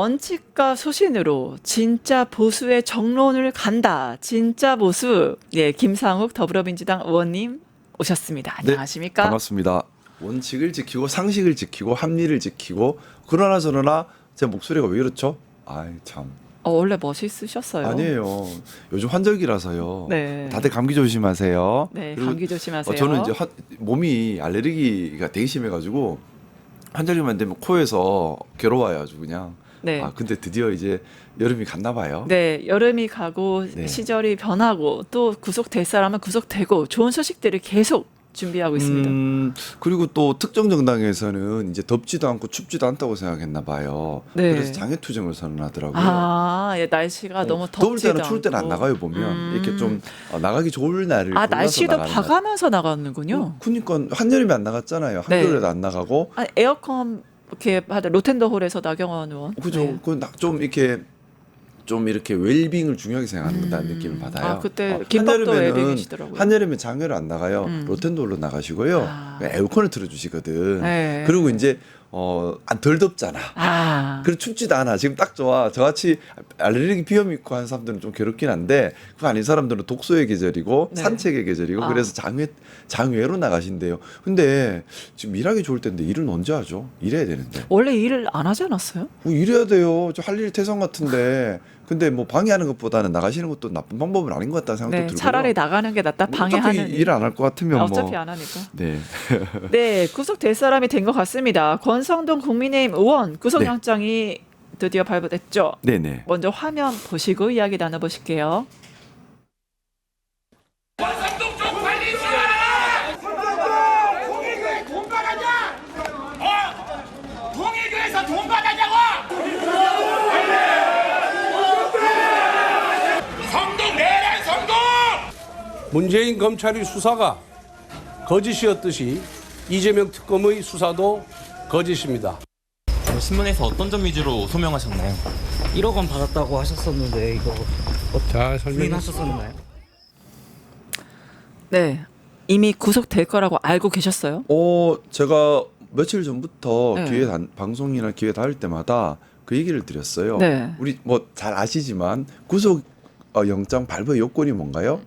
원칙과 소신으로 진짜 보수의 정론을 간다. 진짜 보수. 예, 김상욱 더불어민주당 의원님 오셨습니다. 안녕하십니까? 반갑습니다. 원칙을 지키고 상식을 지키고 합리를 지키고 그러나 저러나 제 목소리가 왜 이렇죠? 아이 참. 원래 멋있으셨어요. 아니에요. 요즘 환절기라서요. 네. 다들 감기 조심하세요. 네, 그리고 감기 조심하세요. 저는 이제 몸이 알레르기가 되게 심해가지고 환절기만 되면 코에서 괴로워요 아주 그냥. 네. 근데 드디어 이제 여름이 갔나 봐요. 네, 여름이 가고 네. 시절이 변하고 또 구속될 사람은 구속되고 좋은 소식들을 계속 준비하고 있습니다. 그리고 또 특정 정당에서는 이제 덥지도 않고 춥지도 않다고 생각했나 봐요. 네. 그래서 장애투쟁을 선언하더라고요. 예, 날씨가 너무 더울 덥지도 때는 추울 때는 안 않고. 나가요 보면 이렇게 좀 나가기 좋을 날을 골라서 날씨도 나가는 날. 봐가면서 나가는군요. 그러니까 한여름에 안 나갔잖아요. 네. 한겨울에도 안 나가고. 에어컨 이렇게 하다 로텐더홀에서 나경원 의원. 그죠. 네. 좀 이렇게 웰빙을 중요하게 생각한다는 느낌을 받아요. 그때 김밥도 웰빙이시더라고요. 한여름에 장외로 안 나가요. 로텐도홀로 나가시고요. 에어컨을 틀어주시거든. 네. 그리고 이제 덜 덥잖아. 그리고 춥지도 않아. 지금 딱 좋아. 저같이 알레르기 비염 있고 한 사람들은 좀 괴롭긴 한데 그거 아닌 사람들은 독서의 계절이고 네. 산책의 계절이고 그래서 장외로 나가신대요. 근데 지금 일하기 좋을 텐데 일은 언제 하죠? 일해야 되는데. 원래 일을 안 하지 않았어요? 일해야 돼요. 저 할 일 태산 같은데. 근데 뭐 방해하는 것보다는 나가시는 것도 나쁜 방법은 아닌 것 같다는 생각도 들고요. 차라리 나가는 게 낫다. 방해하는 일 안 할 것 같으면 어차피 안 하니까. 네. 네, 구속될 사람이 된 것 같습니다. 권성동 국민의힘 의원 구속영장이 드디어 발부됐죠. 네네. 먼저 화면 보시고 이야기 나눠보실게요. 권성동 쪽 관리지 마라! 동해교회 돈 받았냐? 동해교회에서 돈 받았냐고! 성동 내란 성동! 문재인 검찰의 수사가 거짓이었듯이 이재명 특검의 수사도 거짓입니다. 신문에서 어떤 점 위주로 소명하셨나요? 1억 원 받았다고 하셨었는데 이거 자, 설명. 부인하셨었나요? 네, 이미 구속될 거라고 알고 계셨어요? 제가 며칠 전부터 네. 방송이나 기회 닿을 때마다 그 얘기를 드렸어요. 네. 우리 뭐 잘 아시지만 구속 영장 발부의 요건이 뭔가요?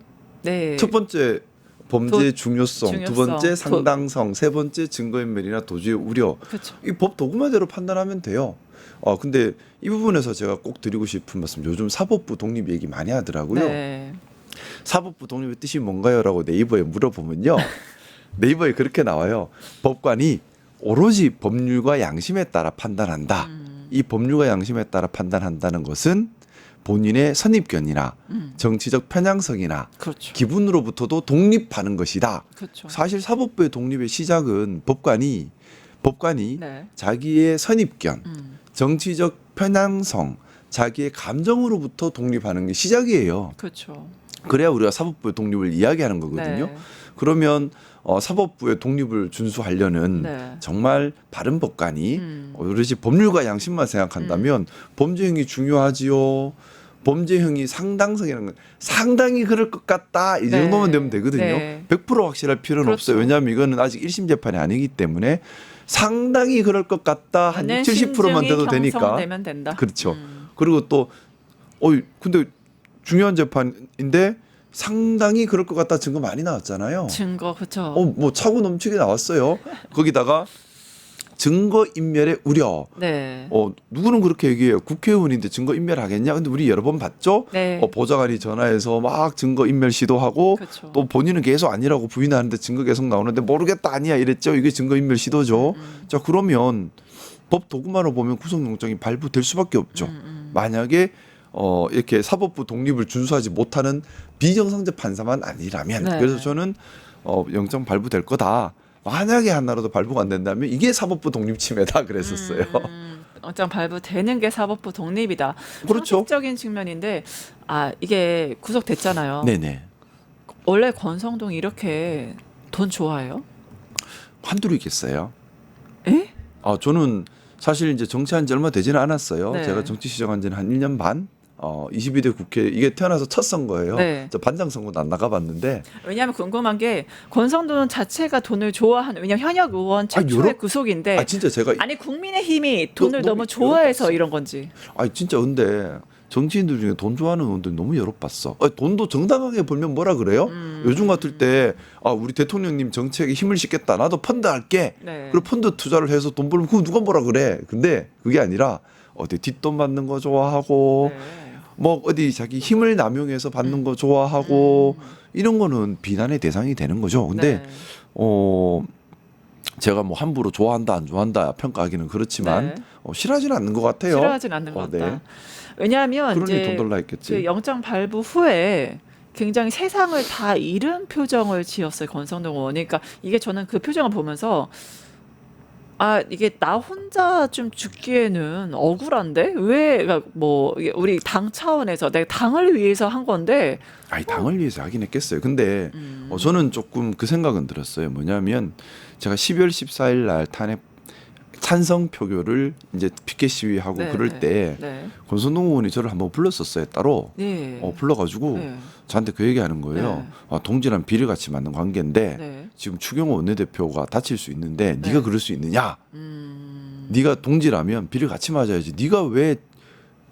네. 첫 번째 범죄의 중요성, 두 번째 중요성, 상당성, 세 번째 증거인멸이나 도주의 우려. 그렇죠. 이 법 도구만대로 판단하면 돼요. 근데 이 부분에서 제가 꼭 드리고 싶은 말씀, 요즘 사법부 독립 얘기 많이 하더라고요. 네. 사법부 독립의 뜻이 뭔가요?라고 네이버에 물어보면요. 네이버에 그렇게 나와요. 법관이 오로지 법률과 양심에 따라 판단한다. 이 법률과 양심에 따라 판단한다는 것은 본인의 선입견이나 정치적 편향성이나 그렇죠. 기분으로부터도 독립하는 것이다. 그렇죠. 사실 사법부의 독립의 시작은 법관이 네. 자기의 선입견, 정치적 편향성, 자기의 감정으로부터 독립하는 게 시작이에요. 그렇죠. 그래야 우리가 사법부의 독립을 이야기하는 거거든요. 네. 그러면 사법부의 독립을 준수하려는 네. 정말 바른 법관이 오로지 법률과 양심만 생각한다면 범죄형이 중요하지요. 범죄형이 상당성이라는 건 상당히 그럴 것 같다. 이 네. 정도만 되면 되거든요. 네. 100% 확실할 필요는 그렇죠. 없어요. 왜냐하면 이거는 아직 1심 재판이 아니기 때문에 상당히 그럴 것 같다. 한 60, 70%만 돼도 되니까. 형성되면 된다. 그렇죠. 그리고 또 근데 중요한 재판인데 상당히 그럴 것 같다 증거 많이 나왔잖아요. 증거 그렇죠. 뭐 차고 넘치게 나왔어요. 거기다가 증거 인멸의 우려. 네. 누구는 그렇게 얘기해요. 국회의원인데 증거 인멸하겠냐? 근데 우리 여러 번 봤죠. 네. 보좌관이 전화해서 막 증거 인멸 시도하고 그렇죠. 또 본인은 계속 아니라고 부인하는데 증거 계속 나오는데 모르겠다 아니야 이랬죠. 이게 증거 인멸 시도죠. 자 그러면 법 도구만으로 보면 구속영장이 발부될 수밖에 없죠. 만약에 이렇게 사법부 독립을 준수하지 못하는 비정상적 판사만 아니라면 네. 그래서 저는 영장 발부될 거다. 만약에 하나라도 발부가 안 된다면 이게 사법부 독립 침해다 그랬었어요. 영장 발부되는 게 사법부 독립이다. 그렇죠. 상식적인 측면인데 이게 구속됐잖아요. 네네. 원래 권성동이 이렇게 돈 좋아해요? 한둘이 있겠어요. 에? 저는 사실 이제 정치한 지 얼마 되지는 않았어요. 네. 제가 정치 시작한 지는 한 1년 반 22대 국회 이게 태어나서 첫 선거예요. 네. 저 반장 선거도 안 나가봤는데 왜냐하면 궁금한 게 권성동 자체가 돈을 좋아하는 왜냐면 현역 의원 최초의 요런- 구속인데 진짜 제가 아니 국민의힘이 돈을 너무 너무 좋아해서 열받았어. 이런 건지. 진짜 근데 정치인들 중에 돈 좋아하는 의원들 너무 여럿봤어. 돈도 정당하게 벌면 뭐라 그래요? 요즘 같을 때 우리 대통령님 정책에 힘을 싣겠다. 나도 펀드 할게. 네. 그리고 펀드 투자를 해서 돈 벌면 그거 누가 뭐라 그래? 근데 그게 아니라 어디 뒷돈 받는 거 좋아하고 네. 뭐 어디 자기 힘을 남용해서 받는 거 좋아하고 이런 거는 비난의 대상이 되는 거죠. 근데 네. 제가 뭐 함부로 좋아한다 안 좋아한다 평가하기는 그렇지만 네. 싫어하지는 않는 것 같아요. 싫어하진 않는 것 같다. 네. 왜냐하면 그러니 이제 돈 달라 했겠지. 그 영장 발부 후에 굉장히 세상을 다 잃은 표정을 지었어요 권성동 의원이. 그러니까 이게 저는 그 표정을 보면서 이게 나 혼자 좀 죽기에는 억울한데 왜 그러니까 뭐 이게 우리 당 차원에서 내가 당을 위해서 한 건데 당을 위해서 하긴 했겠어요. 근데 저는 조금 그 생각은 들었어요. 뭐냐면 제가 12월 14일 날 탄핵 찬성 표결을 이제 피켓 시위하고 네, 그럴 네, 때 네. 권선동 의원이 저를 한번 불렀었어요. 따로 네. 불러가지고 네. 저한테 그 얘기하는 거예요. 동지랑 비례같이 맞는 관계인데 네. 지금 추경호 원내대표가 다칠 수 있는데 네. 네가 그럴 수 있느냐? 네가 동지라면 비례 같이 맞아야지. 네가 왜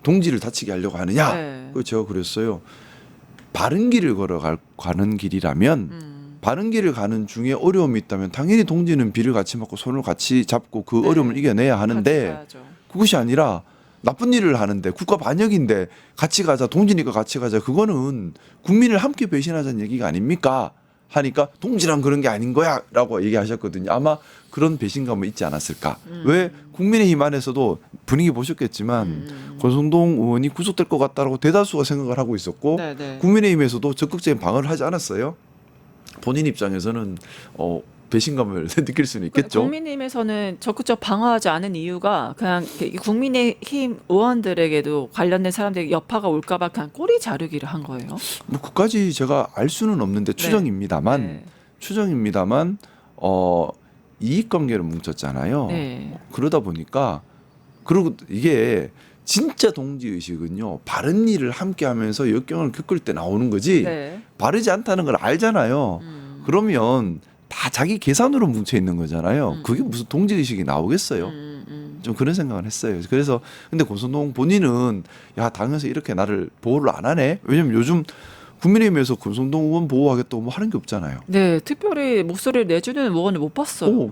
동지를 다치게 하려고 하느냐? 네. 그 제가 그랬어요. 바른 길을 걸어가는 길이라면 바른 길을 가는 중에 어려움이 있다면 당연히 동지는 비를 같이 맞고 손을 같이 잡고 그 네. 어려움을 이겨내야 같이 하는데 가야죠. 그것이 아니라 나쁜 일을 하는데 국가 반역인데 같이 가자 동지니까 같이 가자 그거는 국민을 함께 배신하자는 얘기가 아닙니까? 하니까 동지란 그런 게 아닌 거야 라고 얘기하셨거든요. 아마 그런 배신감은 있지 않았을까. 왜 국민의힘 안에서도 분위기 보셨겠지만 권성동 의원이 구속될 것 같다라고 대다수가 생각을 하고 있었고 네, 네. 국민의힘에서도 적극적인 방어를 하지 않았어요. 본인 입장에서는 배신감을 느낄 수는 있겠죠. 국민의힘에서는 적극적 방어하지 않은 이유가 그냥 국민의힘 의원들에게도 관련된 사람들에게 여파가 올까봐 그냥 꼬리 자르기를 한 거예요. 뭐 그까지 제가 알 수는 없는데 추정입니다만 네. 추정입니다만 이익관계를 뭉쳤잖아요. 네. 그러다 보니까 그리고 이게 진짜 동지의식은요. 바른 일을 함께하면서 역경을 겪을 때 나오는 거지 네. 바르지 않다는 걸 알잖아요. 그러면 다 자기 계산으로 뭉쳐 있는 거잖아요. 그게 무슨 동지의식이 나오겠어요. 좀 그런 생각을 했어요. 그래서 근데 권선동 본인은 당에서 이렇게 나를 보호를 안 하네. 왜냐면 요즘 국민의힘에서 권선동 의원 보호하겠다고 뭐 하는 게 없잖아요. 네, 특별히 목소리를 내주는 의원을 못 봤어요.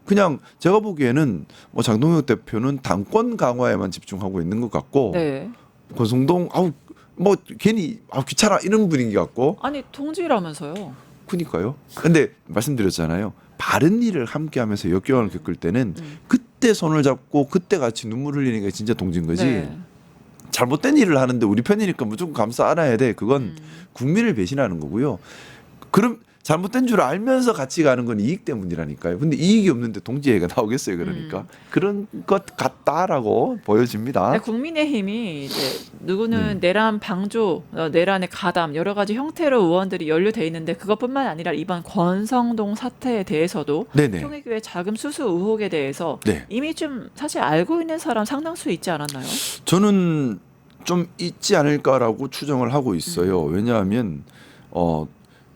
그냥 제가 보기에는 뭐 장동혁 대표는 당권 강화에만 집중하고 있는 것 같고 네. 권성동 뭐 괜히 귀찮아 이런 분위기 같고 아니 동지라면서요. 그니까요. 근데 말씀드렸잖아요. 바른 일을 함께하면서 역경을 겪을 때는 그때 손을 잡고 그때 같이 눈물 흘리는 게 진짜 동지인 거지. 네. 잘못된 일을 하는데 우리 편이니까 무조건 감싸 안아야 돼. 그건 국민을 배신하는 거고요. 그럼 잘못된 줄 알면서 같이 가는 건 이익 때문이라니까요. 근데 이익이 없는데 동지 얘기가 나오겠어요. 그러니까 그런 것 같다라고 보여집니다. 네, 국민의힘이 이제 누구는 내란 방조, 내란의 가담 여러 가지 형태로 의원들이 연루돼 있는데 그것뿐만 아니라 이번 권성동 사태에 대해서도 네네. 평의교회 자금 수수 의혹에 대해서 네. 이미 좀 사실 알고 있는 사람 상당수 있지 않았나요? 저는 좀 있지 않을까라고 추정을 하고 있어요. 왜냐하면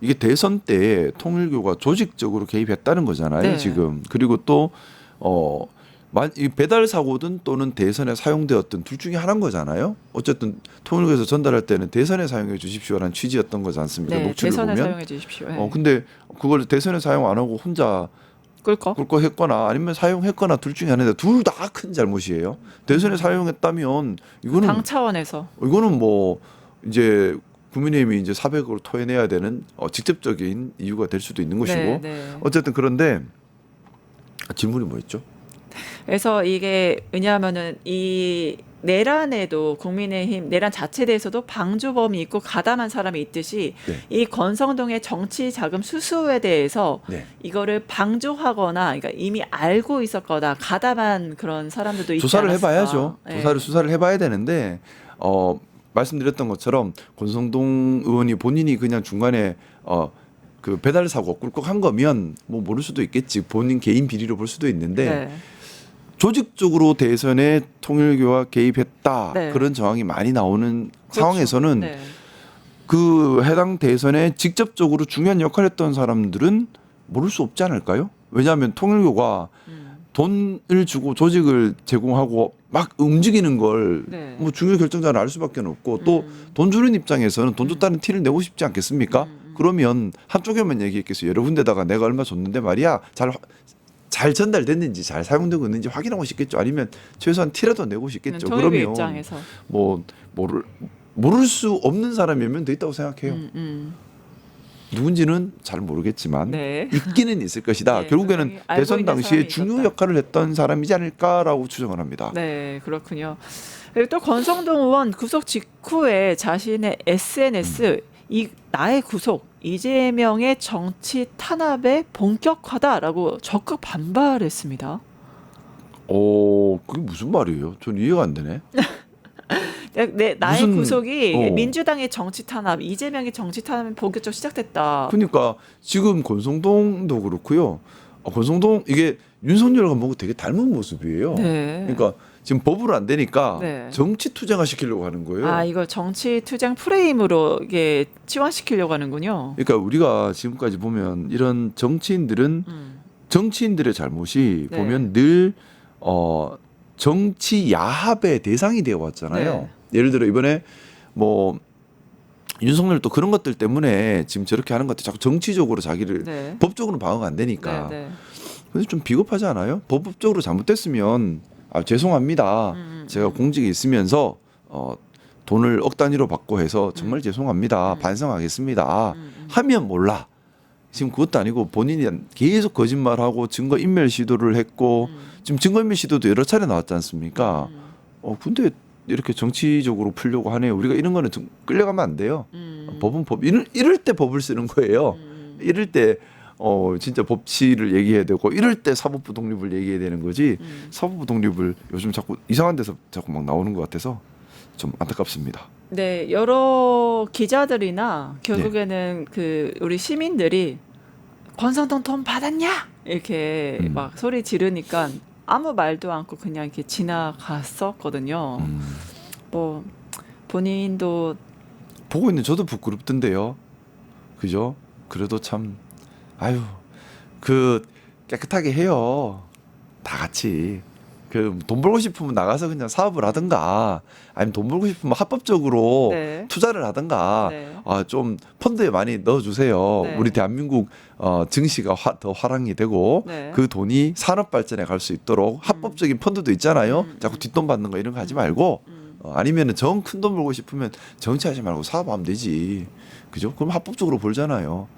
이게 대선 때 통일교가 조직적으로 개입했다는 거잖아요. 네. 지금 그리고 또 이 배달 사고든 또는 대선에 사용되었던 둘 중에 하나인 거잖아요. 어쨌든 통일교에서 전달할 때는 대선에 사용해 주십시오라는 취지였던 거지 않습니까? 네, 녹취를 대선에 보면. 사용해 주십시오. 네. 근데 그걸 대선에 사용 안 하고 혼자 끌거? 꿀꺽 했거나 아니면 사용했거나 둘 중에 하나인데 둘 다 큰 잘못이에요. 대선에 사용했다면 당 차원에서. 이거는 뭐 이제 국민의힘이 이제 400억을 토해내야 되는 직접적인 이유가 될 수도 있는 것이고 네, 네. 어쨌든 그런데 질문이 뭐였죠? 그래서 이게 왜냐하면은 이 내란에도 국민의힘 내란 자체에 대해서도 방조범이 있고 가담한 사람이 있듯이 네. 이 권성동의 정치 자금 수수에 대해서 네. 이거를 방조하거나 그러니까 이미 알고 있었거나 가담한 그런 사람들도 있지 조사를 않았을까. 해봐야죠. 네. 수사를 해봐야 되는데 말씀드렸던 것처럼 권성동 의원이 본인이 그냥 중간에 그 배달 사고 꿀꺽한 거면 뭐 모를 수도 있겠지. 본인 개인 비리로 볼 수도 있는데 네. 조직적으로 대선에 통일교와 개입했다 네. 그런 정황이 많이 나오는 그렇죠. 상황에서는 네. 그 해당 대선에 직접적으로 중요한 역할을 했던 사람들은 모를 수 없지 않을까요? 왜냐하면 통일교가 돈을 주고 조직을 제공하고 막 움직이는 걸 네. 뭐 중요 결정자는 알 수밖에 없고 또 돈 주는 입장에서는 돈 줬다는 티를 내고 싶지 않겠습니까? 그러면 한쪽에만 얘기했겠어요. 여러 군데다가 내가 얼마 줬는데 말이야 잘 전달됐는지 잘 사용되고 있는지 확인하고 싶겠죠. 아니면 최소한 티라도 내고 싶겠죠. 통일교 그러면 입장에서. 뭐 모를 수 없는 사람이 몇 명 더 있다고 생각해요. 누군지는 잘 모르겠지만 네. 있기는 있을 것이다. 네, 결국에는 분명히 알고 대선 있는 당시에 사람이 중요 있었다. 역할을 했던 사람이지 않을까라고 추정을 합니다. 네, 그렇군요. 그리고 또 권성동 의원 구속 직후에 자신의 SNS 이 나의 구속 이재명의 정치 탄압에 본격화다라고 적극 반발했습니다. 그게 무슨 말이에요? 전 이해가 안 되네. 네, 나의 무슨- 구속이 민주당의 정치 탄압, 이재명의 정치 탄압이 본격적으로 시작됐다. 그러니까 지금 권성동도 그렇고요. 권성동 이게 윤석열과 뭐고 되게 닮은 모습이에요. 네. 그러니까 지금 법으로 안 되니까 네. 정치 투쟁화 시키려고 하는 거예요. 아, 이걸 정치 투쟁 프레임으로 이게 치환시키려고 하는군요. 그러니까 우리가 지금까지 보면 이런 정치인들은 정치인들의 잘못이 네. 보면 늘 정치 야합의 대상이 되어 왔잖아요. 네. 예를 들어 이번에 뭐 윤석열 또 그런 것들 때문에 지금 저렇게 하는 것들 자꾸 정치적으로 자기를 네. 법적으로 방어가 안 되니까. 네, 네. 근데 좀 비겁하지 않아요? 법적으로 잘못됐으면 죄송합니다. 제가 공직에 있으면서 돈을 억 단위로 받고 해서 정말 죄송합니다. 반성하겠습니다. 하면 몰라. 지금 그것도 아니고 본인이 계속 거짓말하고 증거 인멸 시도를 했고 지금 증거 인멸 시도도 여러 차례 나왔지 않습니까? 근데 이렇게 정치적으로 풀려고 하네요. 우리가 이런 거는 좀 끌려가면 안 돼요. 법은 법. 이럴 때 법을 쓰는 거예요. 이럴 때 진짜 법치를 얘기해야 되고 이럴 때 사법부 독립을 얘기해야 되는 거지. 사법부 독립을 요즘 자꾸 이상한 데서 자꾸 막 나오는 것 같아서 좀 안타깝습니다. 네, 여러 기자들이나 결국에는 그 우리 시민들이 권성동 돈 받았냐 이렇게 막 소리 지르니까 아무 말도 않고 그냥 이렇게 지나갔었거든요. 뭐 본인도 보고 있는 저도 부끄럽던데요. 그죠? 그래도 참 아유 그 깨끗하게 해요. 다 같이. 그 돈 벌고 싶으면 나가서 그냥 사업을 하든가 아니면 돈 벌고 싶으면 합법적으로 네. 투자를 하든가 네. 좀 펀드에 많이 넣어주세요. 네. 우리 대한민국 증시가 더 화랑이 되고 네. 그 돈이 산업 발전에 갈 수 있도록 합법적인 펀드도 있잖아요. 자꾸 뒷돈 받는 거 이런 거 하지 말고 아니면은 정 큰 돈 벌고 싶으면 정치하지 말고 사업하면 되지. 그죠? 그럼 합법적으로 벌잖아요.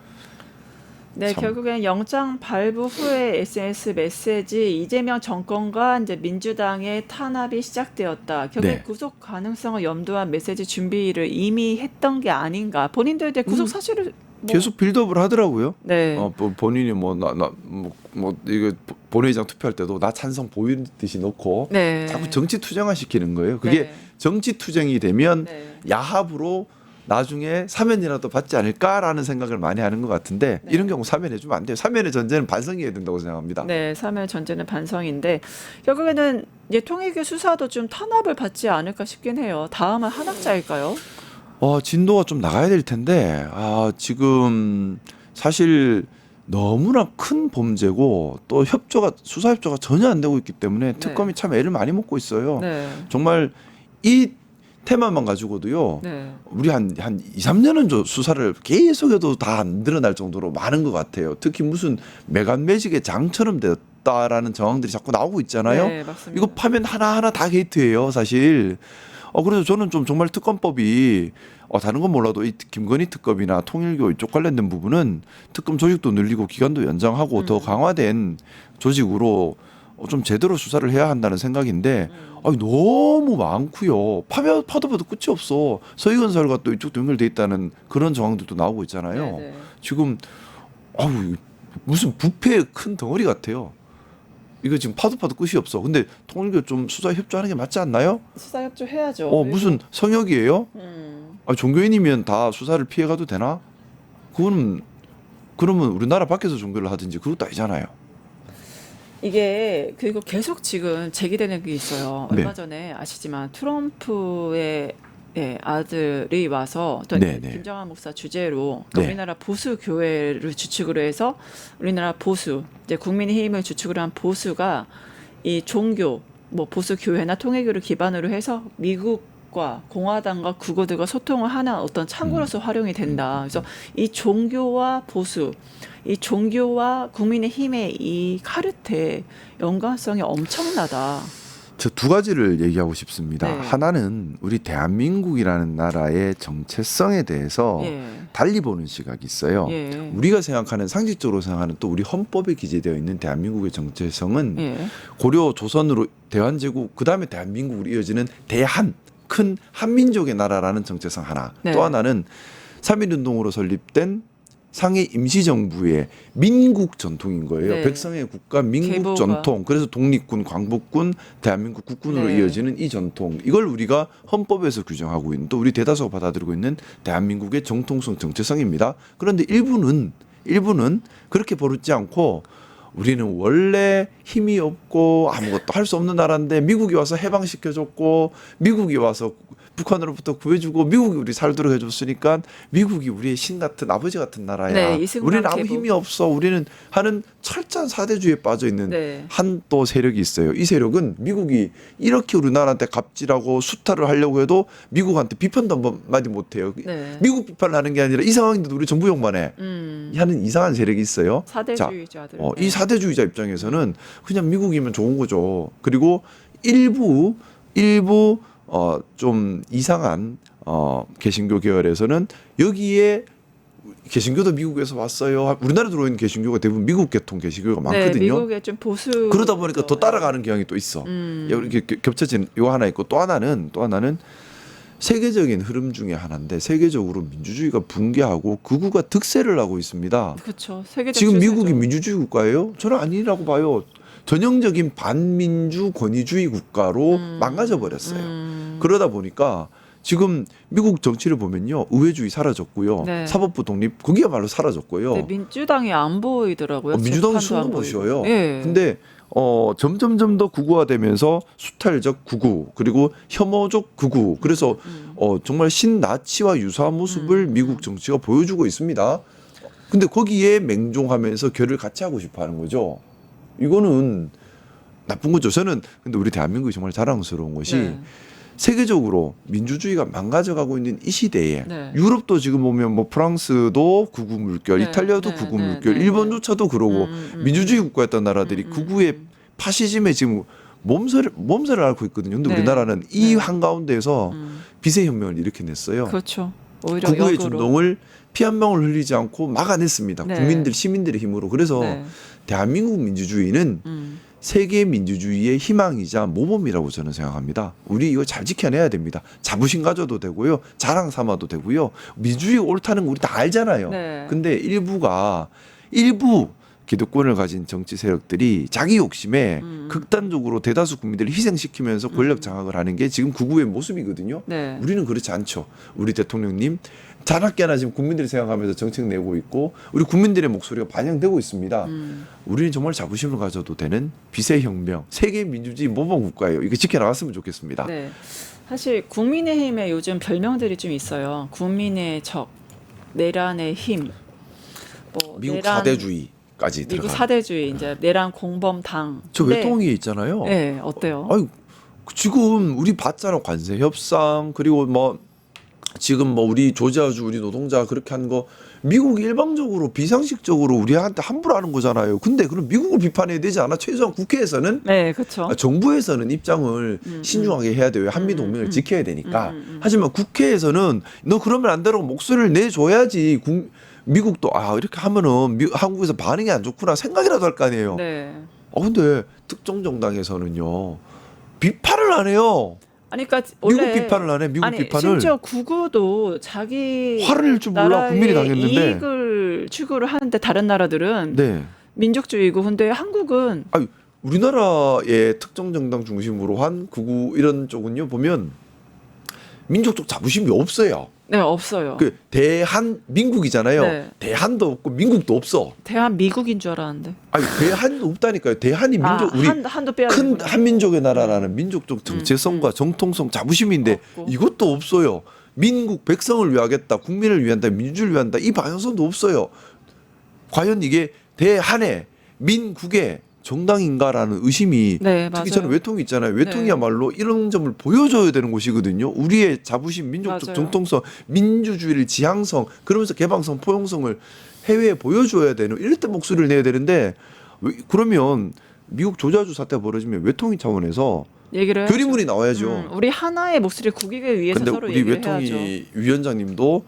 네, 참. 결국엔 영장 발부 후에 SNS 메시지 이재명 정권과 이제 민주당의 탄압이 시작되었다. 결국 네. 구속 가능성을 염두한 메시지 준비를 이미 했던 게 아닌가. 본인도 이제 구속 사실을 뭐, 계속 빌드업을 하더라고요. 네. 본인이 이거 본회의장 투표할 때도 나 찬성 보이듯이 넣고 네. 자꾸 정치 투쟁화 시키는 거예요. 그게 네. 정치 투쟁이 되면 네. 야합으로 나중에 사면이라도 받지 않을까라는 생각을 많이 하는 것 같은데 네. 이런 경우 사면해주면 안 돼요. 사면의 전제는 반성해야 된다고 생각합니다. 네, 사면 전제는 반성인데 결국에는 이제 통일교 수사도 좀 탄압을 받지 않을까 싶긴 해요. 다음은 한학자일까요? 진도가 좀 나가야 될 텐데 지금 사실 너무나 큰 범죄고 또 수사 협조가 전혀 안 되고 있기 때문에 특검이 참 애를 많이 먹고 있어요. 네. 정말 이 테마만 가지고도요. 네. 우리 한 2, 3년은 수사를 계속해도 다 안 드러날 정도로 많은 것 같아요. 특히 무슨 매간 매직의 장처럼 됐다라는 정황들이 자꾸 나오고 있잖아요. 네, 맞습니다. 이거 파면 하나하나 다 게이트예요, 사실. 그래서 저는 좀 정말 특검법이 다른 건 몰라도 이 김건희 특검이나 통일교 이쪽 관련된 부분은 특검 조직도 늘리고 기간도 연장하고 더 강화된 조직으로 좀 제대로 수사를 해야 한다는 생각인데 너무 많고요. 파도 봐도 끝이 없어. 서희건설과 또 이쪽도 연결돼 있다는 그런 정황들도 나오고 있잖아요. 네, 네. 지금 무슨 부패의 큰 덩어리 같아요. 이거 지금 파도 끝이 없어. 근데 통일교 좀 수사에 협조하는 게 맞지 않나요? 수사 협조 해야죠. 무슨 성역이에요? 음. 종교인이면 다 수사를 피해가도 되나? 그러면 우리나라 밖에서 종교를 하든지 그것도 아니잖아요. 이게 그리고 계속 지금 제기되는 게 있어요. 네. 얼마 전에 아시지만 트럼프의 아들이 와서 또 네, 네. 김정한 목사 주재로 그러니까 네. 우리나라 보수 교회를 주축으로 해서 우리나라 보수 이제 국민의힘을 주축으로 한 보수가 이 종교 뭐 보수 교회나 통일교를 기반으로 해서 미국과 공화당과 국어들과 소통을 하는 어떤 창구로서 활용이 된다. 그래서 이 종교와 보수, 이 종교와 국민의힘의 이 카르텔 연관성이 엄청나다. 저 두 가지를 얘기하고 싶습니다. 네. 하나는 우리 대한민국이라는 나라의 정체성에 대해서 예. 달리 보는 시각이 있어요. 예. 우리가 생각하는 상식적으로 생각하는 또 우리 헌법에 기재되어 있는 대한민국의 정체성은 예. 고려 조선으로 대한제국 그다음에 대한민국으로 이어지는 대한 큰 한민족의 나라라는 정체성 하나. 네. 또 하나는 3.1운동으로 설립된 상해 임시정부의 민국 전통인 거예요. 네. 백성의 국가 민국 계보가. 전통. 그래서 독립군, 광복군, 대한민국 국군으로 네. 이어지는 이 전통. 이걸 우리가 헌법에서 규정하고 있는 또 우리 대다수가 받아들이고 있는 대한민국의 정통성 정체성입니다. 그런데 일부는 그렇게 버릇지 않고 우리는 원래 힘이 없고 아무것도 할 수 없는 나라인데 미국이 와서 해방시켜줬고 미국이 와서 북한으로부터 구해주고 미국이 우리 살도록 해줬으니까 미국이 우리의 신 같은 아버지 같은 나라야. 네, 이승만 우리는 아무 계보. 힘이 없어. 우리는 하는 철저한 사대주의에 빠져 있는 네. 한 또 세력이 있어요. 이 세력은 미국이 이렇게 우리나라한테 갑질하고 수탈을 하려고 해도 미국한테 비판도 한마디 못해요. 네. 미국 비판을 하는 게 아니라 이 상황인데도 우리 정부 욕만 해. 하는 이상한 세력이 있어요. 사대주의자들. 이 사대주의자 입장에서는 그냥 미국이면 좋은 거죠. 그리고 일부 좀 이상한 개신교 계열에서는 여기에 개신교도 미국에서 왔어요. 우리나라 들어오는 개신교가 대부분 미국 계통 개신교가 많거든요. 네, 미국의 좀 보수 그러다 보니까 더 따라가는 경향이 또 있어. 이렇게 겹쳐진 이거 하나 있고 또 하나는 세계적인 흐름 중에 하나인데 세계적으로 민주주의가 붕괴하고 극우가 득세를 하고 있습니다. 그렇죠. 세계적 지금 추세죠. 미국이 민주주의 국가예요? 저는 아니라고 봐요. 전형적인 반민주 권위주의 국가로 망가져 버렸어요. 그러다 보니까 지금 미국 정치를 보면요, 의회주의 사라졌고요, 네. 사법부 독립 그게야말로 사라졌고요. 네, 민주당이 안 보이더라고요. 민주당은 재판도 안 숨도 못 보이고. 쉬어요. 예. 근데 점점점 더 극우화되면서 수탈적 극우 그리고 혐오적 극우 그래서 정말 신나치와 유사한 모습을 미국 정치가 보여주고 있습니다. 근데 거기에 맹종하면서 결을 같이 하고 싶어하는 거죠. 이거는 나쁜 거죠. 저는 근데 우리 대한민국이 정말 자랑스러운 것이 네. 세계적으로 민주주의가 망가져가고 있는 이 시대에 네. 유럽도 지금 보면 뭐 프랑스도 극우 물결, 네, 이탈리아도 네, 극우 네, 물결, 네, 일본조차도 그러고 민주주의 국가였던 나라들이 극우의 파시즘에 지금 몸살을 앓고 있거든요. 근데 네. 우리나라는 이 네. 한가운데에서 비세혁명을 일으켜냈어요. 그렇죠. 오히려 극우의 역으로. 진동을 피 한 방울 흘리지 않고 막아냈습니다. 네. 국민들, 시민들의 힘으로. 그래서 네. 대한민국 민주주의는 세계 민주주의의 희망이자 모범이라고 저는 생각합니다. 우리 이거 잘 지켜내야 됩니다. 자부심 가져도 되고요. 자랑 삼아도 되고요. 민주주의가 옳다는 거 우리 다 알잖아요. 네. 근데 일부 기득권을 가진 정치 세력들이 자기 욕심에 극단적으로 대다수 국민들을 희생시키면서 권력 장악을 하는 게 지금 극우의 모습이거든요. 네. 우리는 그렇지 않죠. 우리 대통령님 자나깨 하나 지금 국민들이 생각하면서 정책 내고 있고 우리 국민들의 목소리가 반영되고 있습니다. 우리는 정말 자부심을 가져도 되는 비세혁명, 세계 민주주의 모범 국가예요. 이거 지켜나갔으면 좋겠습니다. 네. 사실 국민의힘에 요즘 별명들이 좀 있어요. 국민의 적, 내란의 힘, 뭐 미국 사대주의까지 미국 들어가. 사대주의, 이제 내란 공범당. 저 근데- 외통위에 있잖아요. 네, 어때요? 아유, 지금 우리 봤잖아. 관세 협상 그리고 뭐 지금 뭐 우리 조지아주 우리 노동자 그렇게 한 거 미국이 일방적으로 비상식적으로 우리한테 함부로 하는 거잖아요. 근데 그럼 미국을 비판해야 되지 않아? 최소한 국회에서는 네, 그렇죠. 정부에서는 입장을 신중하게 해야 돼요. 한미 동맹을 지켜야 되니까. 하지만 국회에서는 너 그러면 안 되라고 목소리를 내줘야지. 미국도 이렇게 하면은 한국에서 반응이 안 좋구나 생각이라도 할 거 아니에요. 네. 근데 특정 정당에서는요 비판을 안 해요. 아니, 그러니까 미국 원래 비판을 안 해. 미국 아니, 비판을. 심지어 국구도 자기 화를 낼 줄 몰라. 나라의 국민이 당했는데. 이익을 추구를 하는데 다른 나라들은 네. 민족주의고, 근데 한국은 우리나라의 특정 정당 중심으로 한 극우 이런 쪽은요 보면 민족적 자부심이 없어요. 네, 없어요. 그 대한민국이잖아요. 네. 대한도 없고 민국도 없어. 대한 미국인 줄 알았는데. 아니 대한도 없다니까요. 대한이 민족 우리 한도 빼야 큰 되는구나. 한민족의 나라라는 민족적 정체성과 정통성, 자부심인데 없고. 이것도 없어요. 민국 백성을 위하겠다, 국민을 위한다, 민주를 위한다 이 방향성도 없어요. 과연 이게 대한의 민국의 정당인가라는 의심이 네, 특히 맞아요. 저는 외통이 있잖아요. 외통이야말로 이런 점을 보여줘야 되는 곳이거든요. 우리의 자부심, 민족적 맞아요. 정통성, 민주주의를 지향성, 그러면서 개방성, 포용성을 해외에 보여줘야 되는 이럴 때 목소리를 내야 되는데 그러면 미국 조자주 사태가 벌어지면 외통위 차원에서 얘기를 해야죠. 결의문이 나와야죠. 우리 하나의 목소리를 구기기 위해서 근데 서로 우리 얘기를 외통위 해야죠. 위원장님도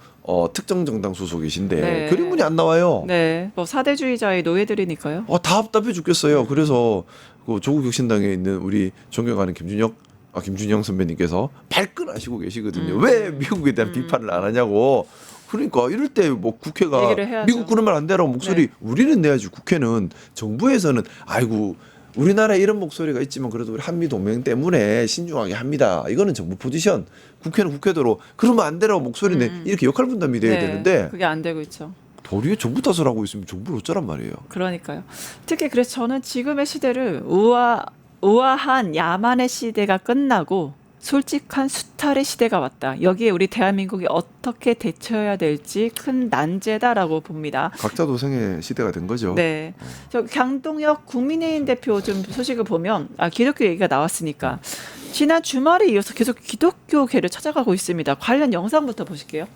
특정 정당 소속이신데 네. 결의문이 안 나와요. 네, 뭐 사대주의자의 노예들이니까요. 다 답답해 죽겠어요. 그래서 그 조국혁신당에 있는 우리 존경하는 김준영 선배님께서 발끈하시고 계시거든요. 왜 미국에 대한 비판을 안 하냐고. 그러니까 이럴 때 뭐 국회가 얘기를 해야죠. 미국 그러면 안 되라고 목소리 네. 우리는 내야지. 국회는 정부에서는 아이고 우리나라에 이런 목소리가 있지만 그래도 우리 한미 동맹 때문에 신중하게 합니다. 이거는 정부 포지션. 국회는 국회대로 그러면 안 되라고 목소리 내 이렇게 역할 분담이 돼야 되는데 그게 안 되고 있죠. 도리어 정부 탓을 하고 있으면 정부를 어쩌란 말이에요. 그러니까요. 특히 그래서 저는 지금의 시대를 우아한 야만의 시대가 끝나고 솔직한 수탈의 시대가 왔다. 여기에 우리 대한민국이 어떻게 대처해야 될지 큰 난제다라고 봅니다. 각자 도생의 시대가 된 거죠. 네. 저 강동혁 국민의힘 대표 좀 소식을 보면 기독교 얘기가 나왔으니까 지난 주말에 이어서 계속 기독교계를 찾아가고 있습니다. 관련 영상부터 보실게요.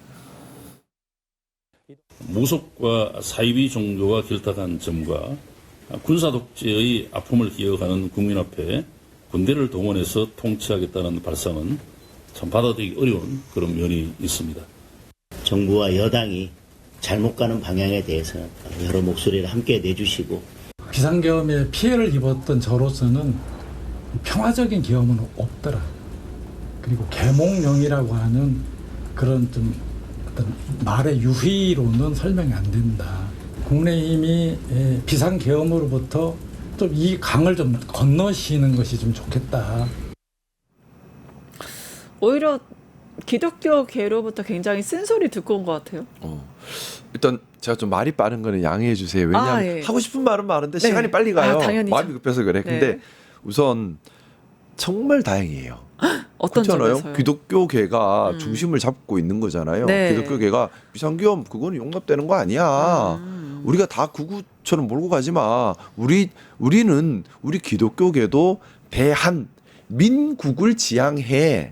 무속과 사이비 종교가 결탁한 점과 군사 독재의 아픔을 기억하는 국민 앞에 군대를 동원해서 통치하겠다는 발상은 참 받아들이기 어려운 그런 면이 있습니다. 정부와 여당이 잘못 가는 방향에 대해서 여러 목소리를 함께 내주시고 비상계엄에 피해를 입었던 저로서는 평화적인 계엄은 없더라. 그리고 계몽령이라고 하는 그런 좀 어떤 말의 유희로는 설명이 안 된다. 국민의힘이 비상계엄으로부터 좀 이 강을 좀 건너시는 것이 좀 좋겠다. 오히려 기독교계로부터 굉장히 쓴소리 듣고 온 것 같아요. 일단 제가 좀 말이 빠른 거는 양해해 주세요. 왜냐하면 예. 하고 싶은 말은 많은데 네. 시간이 빨리 가요. 당연히죠. 마음이 급해서 그래. 네. 근데 우선 정말 다행이에요. 어떤 그렇잖아요. 점에서요? 기독교계가 중심을 잡고 있는 거잖아요. 네. 기독교계가 비상계엄 그거는 용납되는 거 아니야. 우리가 다 구구처럼 몰고 가지 마. 우리는 우리 기독교계도 대한 민국을 지향해.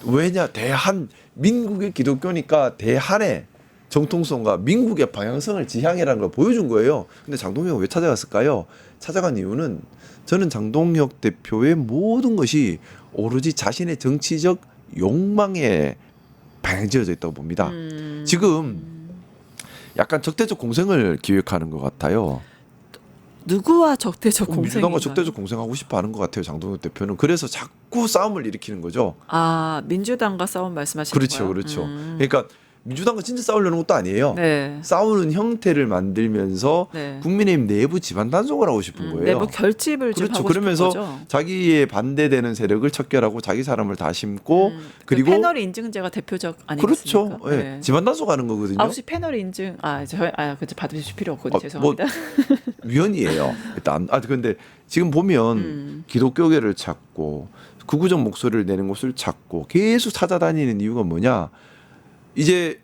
왜냐 대한 민국의 기독교니까 대한의 정통성과 민국의 방향성을 지향해라는 걸 보여준 거예요. 근데 장동혁은 왜 찾아갔을까요? 찾아간 이유는 저는 장동혁 대표의 모든 것이 오로지 자신의 정치적 욕망에 방향지어져 있다고 봅니다. 지금 약간 적대적 공생을 기획하는 것 같아요. 누구와 적대적 공생인가요? 민주당과 적대적 공생하고 싶어하는 것 같아요. 장동혁 대표는. 그래서 자꾸 싸움을 일으키는 거죠. 민주당과 싸움 말씀하시는 그렇죠, 거예요? 그렇죠. 그러니까 민주당과 진짜 싸우려는 것도 아니에요. 네. 싸우는 형태를 만들면서 네. 국민의힘 내부 집안 단속을 하고 싶은 거예요. 내부 결집을 좀 그렇죠. 하고 그러면서 싶은 거죠. 자기에 반대되는 세력을 척결하고 자기 사람을 다 심고 그리고 그리고 패널 인증제가 대표적 아니겠습니까? 그렇죠. 예. 집안 단속하는 거거든요. 혹시 패널 인증 그치 받으실 필요 없거든요. 뭐 죄송합니다. 위헌이에요. 일단 근데 지금 보면 기독교계를 찾고 극우적 목소리를 내는 곳을 찾고 계속 찾아다니는 이유가 뭐냐? 이제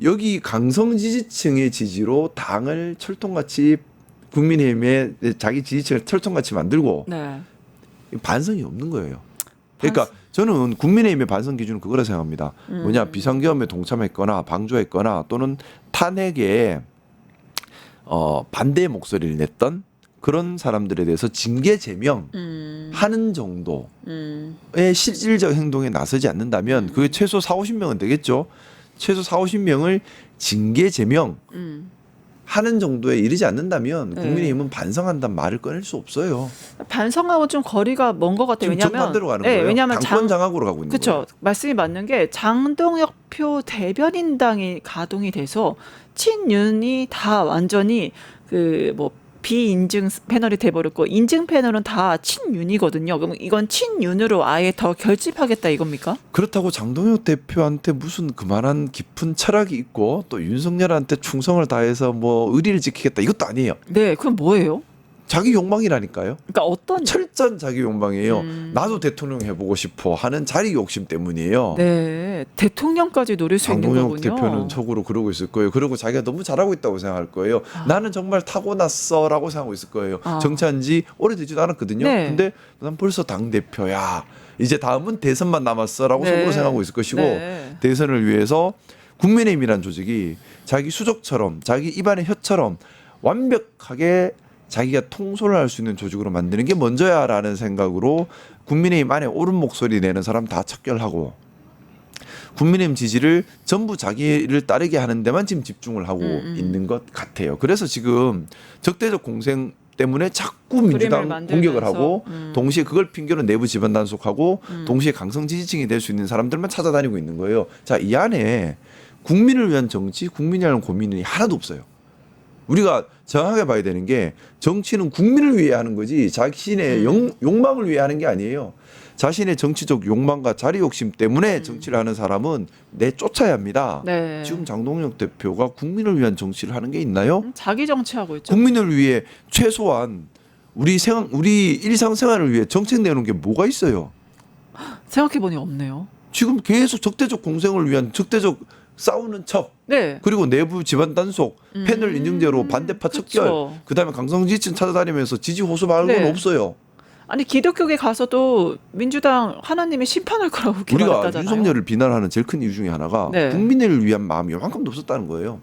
여기 강성 지지층의 지지로 당을 철통같이 국민의힘에 자기 지지층을 철통같이 만들고 네. 반성이 없는 거예요. 그러니까 저는 국민의힘의 반성 기준은 그거라 생각합니다. 뭐냐 비상계엄에 동참했거나 방조했거나 또는 탄핵에 반대의 목소리를 냈던 그런 사람들에 대해서 징계 제명 하는 정도의 실질적 행동에 나서지 않는다면 그게 최소 40~50명은 되겠죠. 최소 40~50명을 징계 제명 하는 정도에 이르지 않는다면 국민의힘은 반성한다는 말을 꺼낼 수 없어요. 반성하고 좀 거리가 먼 것 같아요. 지금 정반대로 가는 거예요. 왜냐하면 당권 장악으로 가고 있는 거예요. 그렇죠. 말씀이 맞는 게 장동혁 표 대변인당이 가동이 돼서 친윤이 다 완전히 비인증 패널이 돼버렸고 인증 패널은 다 친윤이거든요. 그럼 이건 친윤으로 아예 더 결집하겠다 이겁니까? 그렇다고 장동혁 대표한테 무슨 그만한 깊은 철학이 있고 또 윤석열한테 충성을 다해서 뭐 의리를 지키겠다 이것도 아니에요. 네, 그럼 뭐예요? 자기 욕망이라니까요. 그러니까 어떤 철저한 자기 욕망이에요. 나도 대통령 해보고 싶어 하는 자리 욕심 때문이에요. 네, 대통령까지 노릴 수 있는 장동혁 거군요. 대표는 속으로 그러고 있을 거예요. 그리고 자기가 너무 잘하고 있다고 생각할 거예요. 나는 정말 타고났어라고 생각하고 있을 거예요. 정치한 지 오래되지도 않았거든요. 네. 근데 난 벌써 당대표야. 이제 다음은 대선만 남았어라고 네. 속으로 생각하고 있을 것이고 네. 대선을 위해서 국민의힘이라는 조직이 자기 수족처럼 자기 입안의 혀처럼 완벽하게 자기가 통솔을 할 수 있는 조직으로 만드는 게 먼저야라는 생각으로 국민의힘 안에 옳은 목소리 내는 사람 다 척결하고 국민의힘 지지를 전부 자기를 따르게 하는 데만 지금 집중을 하고 있는 것 같아요. 그래서 지금 적대적 공생 때문에 자꾸 민주당 만들면서. 공격을 하고 동시에 그걸 핑계로 내부 집안 단속하고 동시에 강성 지지층이 될 수 있는 사람들만 찾아다니고 있는 거예요. 자, 이 안에 국민을 위한 정치, 국민을 위한 고민이 하나도 없어요. 우리가 정확하게 봐야 되는 게 정치는 국민을 위해 하는 거지 자신의 욕망을 위해 하는 게 아니에요. 자신의 정치적 욕망과 자리 욕심 때문에 정치를 하는 사람은 내쫓아야 합니다. 네. 지금 장동혁 대표가 국민을 위한 정치를 하는 게 있나요? 자기 정치하고 있죠. 국민을 위해 최소한 우리 일상생활을 위해 정책 내놓은 게 뭐가 있어요? 생각해보니 없네요. 지금 계속 적대적 공생을 위한 적대적 싸우는 척 네. 그리고 내부 집안 단속, 패널 인증제로 반대파 척결, 그쵸. 그다음에 강성 지지층 찾아다니면서 지지 호소 말고는 네. 없어요. 아니 기독교계 가서도 민주당 하나님이 심판할 거라고 우리가 기도했다잖아요. 윤석열을 비난하는 제일 큰 이유 중에 하나가 네. 국민을 위한 마음이 요만큼도 없었다는 거예요.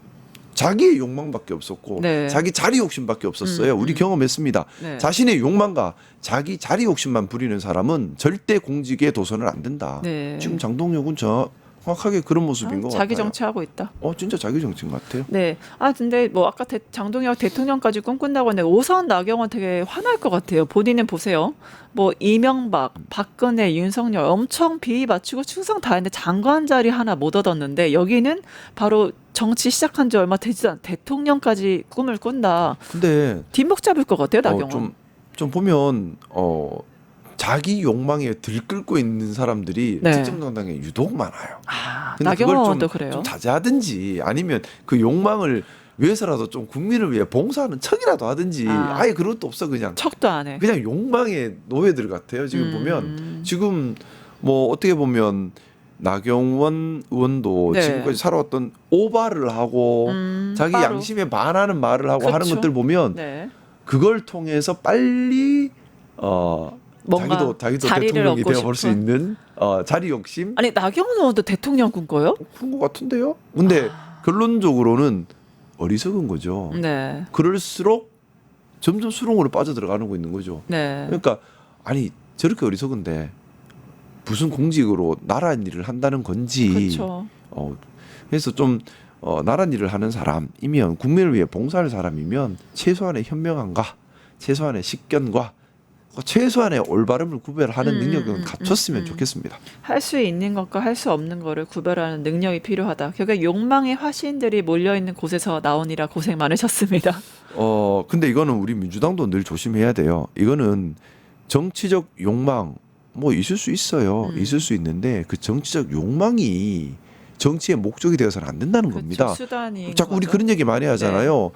자기의 욕망밖에 없었고 네. 자기 자리 욕심밖에 없었어요. 우리 경험했습니다. 네. 자신의 욕망과 자기 자리 욕심만 부리는 사람은 절대 공직에 도전을 안 된다. 네. 지금 장동혁은 정확하게 그런 모습인 것 자기 같아요. 정치하고 있다. 진짜 자기 정치인 것 같아요. 네. 근데 뭐 아까 장동혁 대통령까지 꿈꾼다고 했는데 오선 나경원 되게 화날 것 같아요. 본인은 보세요. 뭐 이명박, 박근혜, 윤석열 엄청 비위 맞추고 충성 다했는데 장관 자리 하나 못 얻었는데 여기는 바로 정치 시작한 지 얼마 되지 않은 대통령까지 꿈을 꾼다. 근데 뒷목 잡을 것 같아요, 나경원. 좀 보면 자기 욕망에 들끓고 있는 사람들이 네. 특정 정당에 유독 많아요. 근데 나경원도 그걸 그래요. 좀 자제하든지 아니면 그 욕망을 위해서라도 좀 국민을 위해 봉사하는 척이라도 하든지 아예 그런 것도 없어 그냥. 척도 안 해. 그냥 욕망의 노예들 같아요. 지금 보면 지금 뭐 어떻게 보면 나경원 의원도 네. 지금까지 살아왔던 오바를 하고 자기 빠루. 양심에 반하는 말을 하고 하는 그쵸. 것들 보면 네. 그걸 통해서 빨리 뭔가 자기도 자리를 대통령이 얻고 되어볼 수 싶은? 있는 자리 욕심 아니 나경원 의원도 대통령 꿈꿔요? 그런 것 같은데요. 근데 결론적으로는 어리석은 거죠. 네. 그럴수록 점점 수렁으로 빠져들어가는 있는 거죠. 네. 그러니까 아니 저렇게 어리석은데 무슨 공직으로 나라 일을 한다는 건지. 그렇죠. 그래서 좀 나라 일을 하는 사람이면 국민을 위해 봉사할 사람이면 최소한의 현명함과 최소한의 식견과 최소한의 올바름을 구별하는 능력은 갖췄으면 좋겠습니다. 할 수 있는 것과 할 수 없는 거를 구별하는 능력이 필요하다. 결국 욕망의 화신들이 몰려 있는 곳에서 나오니라 고생 많으셨습니다. 근데 이거는 우리 민주당도 늘 조심해야 돼요. 이거는 정치적 욕망 뭐 있을 수 있어요. 있을 수 있는데 그 정치적 욕망이 정치의 목적이 되어서는 안 된다는 겁니다. 수단이 자꾸 우리 그런 얘기 많이 하잖아요.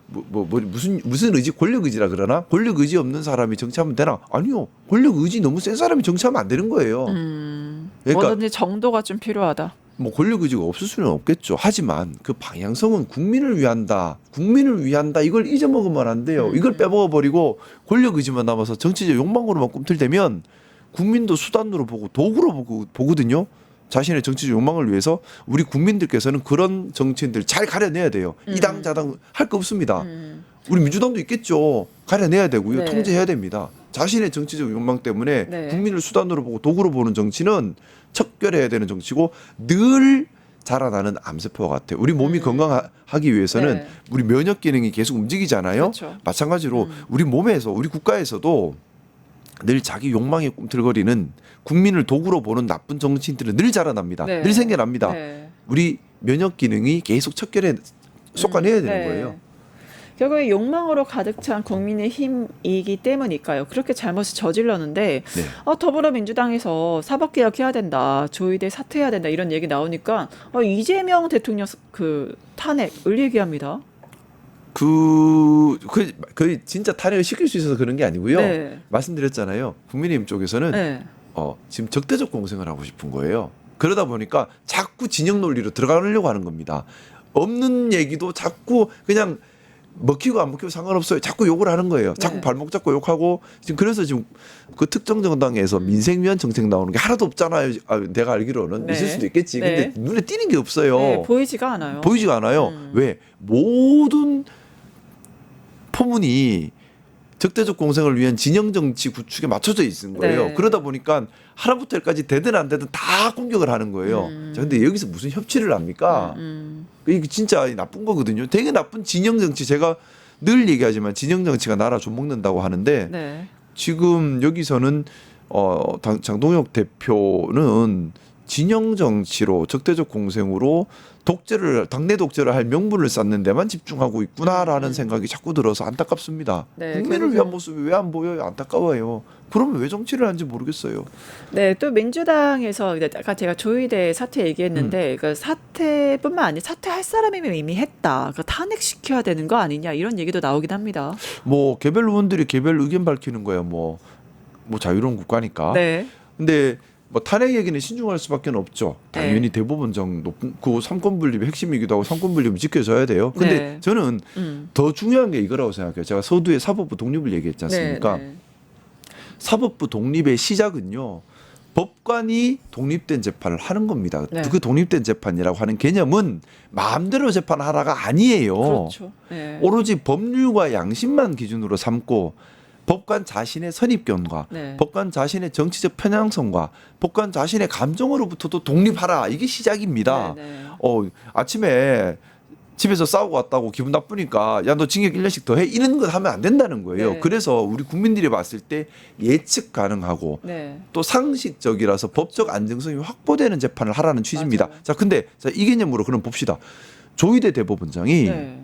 무슨 의지, 권력 의지라 그러나? 권력 의지 없는 사람이 정치하면 되나? 아니요. 권력 의지 너무 센 사람이 정치하면 안 되는 거예요. 그러니까 뭐든지 정도가 좀 필요하다. 뭐 권력 의지가 없을 수는 없겠죠. 하지만 그 방향성은 국민을 위한다. 국민을 위한다. 이걸 잊어먹으면 안 돼요. 이걸 빼먹어 버리고 권력 의지만 남아서 정치적 욕망으로만 꿈틀대면 국민도 수단으로 보고 도구로 보거든요. 자신의 정치적 욕망을 위해서 우리 국민들께서는 그런 정치인들 잘 가려내야 돼요. 이당 저당 할 거 없습니다. 우리 민주당도 있겠죠. 가려내야 되고요. 네. 통제해야 됩니다. 자신의 정치적 욕망 때문에 네. 국민을 수단으로 보고 도구로 보는 정치는 척결해야 되는 정치고 늘 자라나는 암세포와 같아요. 우리 몸이 건강하기 위해서는 네. 우리 면역 기능이 계속 움직이잖아요. 그렇죠. 마찬가지로 우리 몸에서 우리 국가에서도 늘 자기 욕망에 꿈틀거리는 국민을 도구로 보는 나쁜 정치인들은 늘 자라납니다. 네. 늘 생겨납니다. 네. 우리 면역 기능이 계속 척결해 쏟아내야 되는 네. 거예요. 결국에 욕망으로 가득 찬 국민의힘이기 때문일까요? 그렇게 잘못을 저질렀는데 네. 더불어민주당에서 사법개혁해야 된다, 조의대 사퇴해야 된다 이런 얘기 나오니까 이재명 대통령 그 탄핵을 얘기합니다. 그 진짜 탄핵을 시킬 수 있어서 그런 게 아니고요. 네. 말씀드렸잖아요. 국민의힘 쪽에서는 네. 지금 적대적 공생을 하고 싶은 거예요. 그러다 보니까 자꾸 진영 논리로 들어가려고 하는 겁니다. 없는 얘기도 자꾸 그냥 먹히고 안 먹히고 상관없어요. 자꾸 욕을 하는 거예요. 자꾸 네. 발목 잡고 욕하고 지금 그래서 지금 그 특정 정당에서 민생위원 정책 나오는 게 하나도 없잖아요. 내가 알기로는 네. 있을 수도 있겠지. 네. 근데 눈에 띄는 게 없어요. 네, 보이지가 않아요. 보이지가 않아요. 왜? 모든 포문이 적대적 공생을 위한 진영 정치 구축에 맞춰져 있는 거예요. 네. 그러다 보니까 하나부터 열까지 되든 안 되든 다 공격을 하는 거예요. 자, 근데 여기서 무슨 협치를 합니까? 이게 진짜 나쁜 거거든요. 되게 나쁜 진영 정치. 제가 늘 얘기하지만 진영 정치가 나라 좀 먹는다고 하는데 네. 지금 여기서는 장동혁 대표는 진영 정치로 적대적 공생으로 당내 독재를 할 명분을 쌓는 데만 집중하고 있구나라는 생각이 자꾸 들어서 안타깝습니다. 네, 국민을 위한 모습이 왜 안 보여요? 안타까워요. 그러면 왜 정치를 하는지 모르겠어요. 네, 또 민주당에서 아까 제가 조의대 사퇴 얘기했는데 그 사퇴뿐만 아니라 사퇴할 사람이면 이미 했다. 그 탄핵시켜야 되는 거 아니냐 이런 얘기도 나오긴 합니다. 뭐 개별 의원들이 개별 의견 밝히는 거야. 뭐 자유로운 국가니까. 네. 근데 뭐 탄핵 얘기는 신중할 수밖에 없죠. 당연히 대법원장 그 삼권 분립의 핵심이기도 하고 삼권 분립은 지켜져야 돼요. 근데 네. 저는 더 중요한 게 이거라고 생각해요. 제가 서두에 사법부 독립을 얘기했지 않습니까? 네. 사법부 독립의 시작은요. 법관이 독립된 재판을 하는 겁니다. 네. 그 독립된 재판이라고 하는 개념은 마음대로 재판하라가 아니에요. 그렇죠. 네. 오로지 법률과 양심만 기준으로 삼고 법관 자신의 선입견과 네. 법관 자신의 정치적 편향성과 법관 자신의 감정으로부터도 독립하라. 이게 시작입니다. 네, 네. 아침에 집에서 싸우고 왔다고 기분 나쁘니까 야 너 징역 1년씩 더 해. 이런 거 하면 안 된다는 거예요. 네. 그래서 우리 국민들이 봤을 때 예측 가능하고 네. 또 상식적이라서 법적 안정성이 확보되는 재판을 하라는 취지입니다. 맞아요. 자, 근데 이 개념으로 그럼 봅시다. 조의대 대법원장이 네.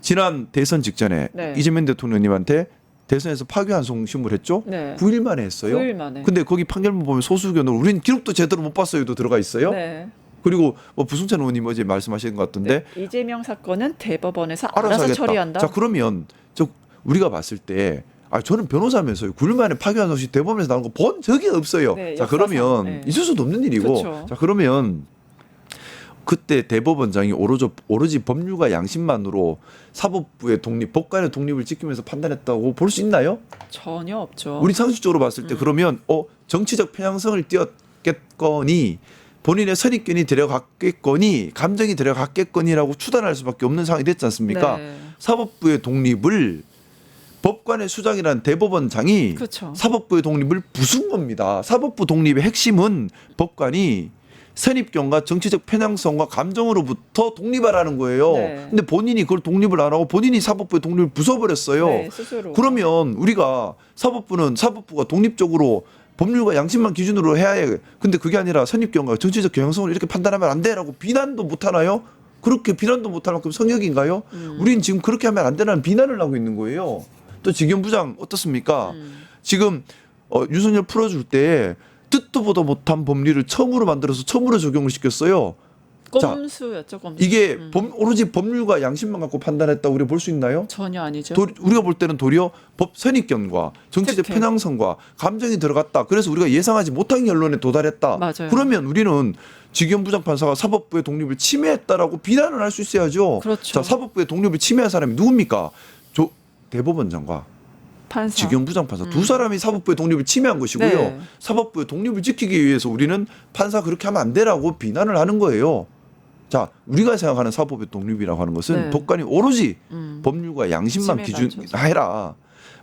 지난 대선 직전에 네. 이재명 대통령님한테 대선에서 파기환송 신문을 했죠. 네. 9일 만에 했어요. 9일 만에. 근데 거기 판결문 보면 소수 의견으로 우리는 기록도 제대로 못 봤어요도 들어가 있어요. 네. 그리고 뭐 부승찬 의원님 어제 말씀하시는 것 같은데 네. 이재명 사건은 대법원에서 알아서 알아서 하겠다. 처리한다. 자, 그러면 우리가 봤을 때 저는 변호사면서요. 9일 만에 파기환송식 대법원에서 나온 거 본 적이 없어요. 네, 자, 역사상. 그러면 네. 있을 수도 없는 일이고. 그렇죠. 자, 그러면 그때 대법원장이 오로지 법률과 양심만으로 사법부의 독립, 법관의 독립을 지키면서 판단했다고 볼 수 있나요? 전혀 없죠. 우리 상식적으로 봤을 때 그러면 정치적 편향성을 띄었겠거니 본인의 선입견이 들어갔겠거니 감정이 들어갔겠거니라고 추단할 수밖에 없는 상황이 됐지 않습니까? 네. 사법부의 독립을 법관의 수장이라는 대법원장이 그렇죠. 사법부의 독립을 부순 겁니다. 사법부 독립의 핵심은 법관이 선입견과 정치적 편향성과 감정으로부터 독립하라는 거예요. 네. 근데 본인이 그걸 독립을 안 하고 본인이 사법부의 독립을 부숴버렸어요. 네, 스스로. 그러면 우리가 사법부가 독립적으로 법률과 양심만 기준으로 해야 해. 근데 그게 아니라 선입견과 정치적 경향성을 이렇게 판단하면 안 돼라고 비난도 못 하나요? 그렇게 비난도 못 할 만큼 성역인가요? 우린 지금 그렇게 하면 안 되는 비난을 하고 있는 거예요. 또 직영 부장 어떻습니까? 지금 윤석열 풀어줄 때 듣도 보도 못한 법리를 처음으로 만들어서 처음으로 적용을 시켰어요. 꼼수였죠, 꼼수. 이게 오로지 법률과 양심만 갖고 판단했다고 우리가 볼 수 있나요? 전혀 아니죠. 우리가 볼 때는 도리어 법 선입견과 정치적 특혜. 편향성과 감정이 들어갔다. 그래서 우리가 예상하지 못한 결론에 도달했다. 맞아요. 그러면 우리는 직영 부장판사가 사법부의 독립을 침해했다라고 비난을 할 수 있어야죠. 그렇죠. 자, 사법부의 독립을 침해한 사람이 누굽니까? 대법원장과 판사. 직영 부장판사 두 사람이 사법부의 독립을 침해한 것이고요. 네. 사법부의 독립을 지키기 위해서 우리는 판사 그렇게 하면 안 되라고 비난을 하는 거예요. 자, 우리가 생각하는 사법의 독립이라고 하는 것은 네. 법관이 오로지 법률과 양심만 침해 기준해라.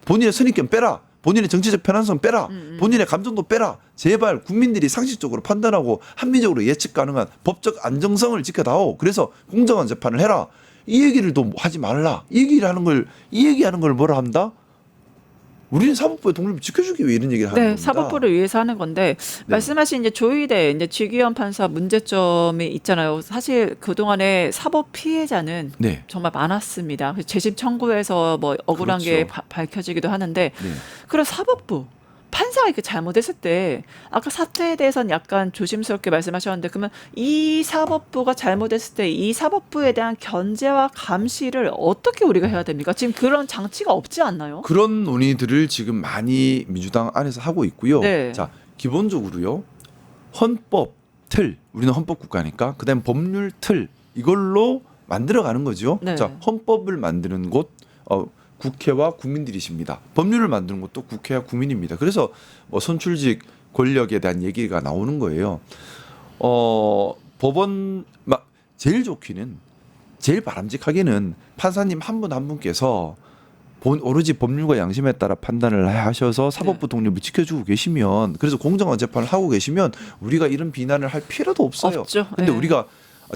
본인의 선입견 빼라. 본인의 정치적 편향성 빼라. 본인의 감정도 빼라. 제발 국민들이 상식적으로 판단하고 합리적으로 예측 가능한 법적 안정성을 지켜다오. 그래서 공정한 재판을 해라. 이 얘기를 또 하지 말라. 이 얘기하는 걸 뭐라 한다? 우리는 사법부의 독립을 지켜주기 위해 이런 얘기를 하는 네, 겁니다. 사법부를 위해서 하는 건데 말씀하신 이제 조희대 이제 쥐기현 판사 문제점이 있잖아요. 사실 그 동안에 사법 피해자는 네. 정말 많았습니다. 재심 청구해서 뭐 억울한 게 그렇죠. 밝혀지기도 하는데 네. 그런 사법부 판사가 이렇게 잘못했을 때 아까 사태에 대해서는 약간 조심스럽게 말씀하셨는데 그러면 이 사법부가 잘못했을 때 이 사법부에 대한 견제와 감시를 어떻게 우리가 해야 됩니까? 지금 그런 장치가 없지 않나요? 그런 논의들을 지금 많이 민주당 안에서 하고 있고요. 네. 자, 기본적으로요. 헌법 틀, 우리는 헌법 국가니까 그다음 법률 틀 이걸로 만들어가는 거죠. 네. 자, 헌법을 만드는 곳 국회와 국민들이십니다. 법률을 만드는 것도 국회와 국민입니다. 그래서 뭐 선출직 권력에 대한 얘기가 나오는 거예요. 법원 제일 좋기는 제일 바람직하게는 판사님 한 분 한 분께서 오로지 법률과 양심에 따라 판단을 하셔서 사법부 독립을 지켜주고 계시면 그래서 공정한 재판을 하고 계시면 우리가 이런 비난을 할 필요도 없어요. 없죠. 근데 네. 우리가